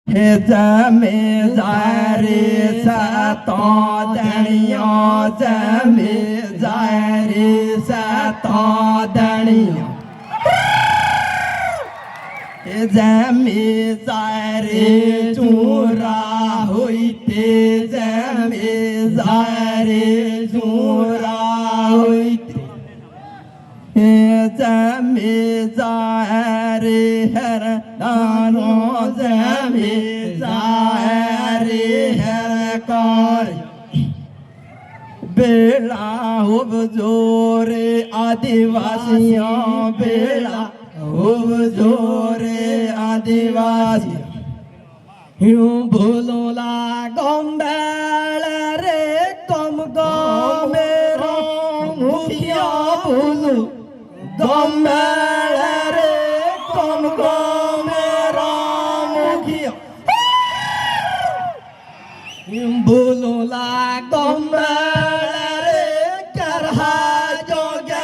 हे जमीदारी सतो दणियो जमीदारी सतो दणियो हे जमीदारी चूरा होइते जमीदारी चूरा होइते हे जमीदारी हर दानो जमीदारी हर कर बेड़ा हुबजोरे आदिवासियों बेड़ा हुबजोरे आदिवासी यूं बोलो ला गंबेल रे कम मेरा मुखिया बोलो गंबेल रे कम मेरा मुखिया यूं बोलो ला गंबेल रे करहा जोगे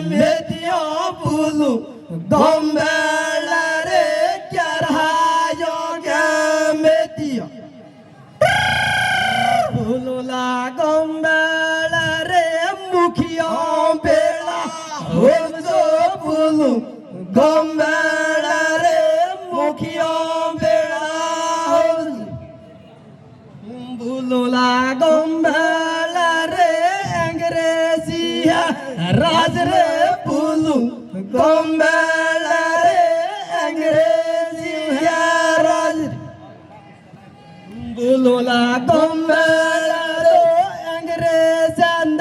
मेदिया बोलो गंबेल रे करहा जोगे मेदिया बोलो ला गंबेल रे मुखिया बेड़ा हो जो बोलो गंबेल रे मुखिया बेड़ा बोलो ला गंबेल रे अंग्रेजी राज रे बोलो गंबेल रे अंग्रेजी राज बोलो ला गंबेल रे अंग्रेजन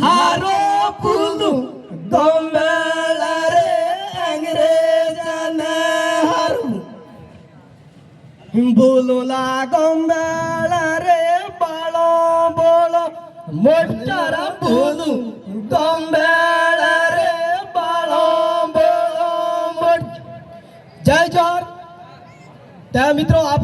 हारो बोलो गंबेल रे अंग्रेजन हारो बोलो ला गंबेल रे बालो बोलो मोटर बोलो गंबेल रे बालो बोलो मोट जय जोहर। त्या मित्रों आप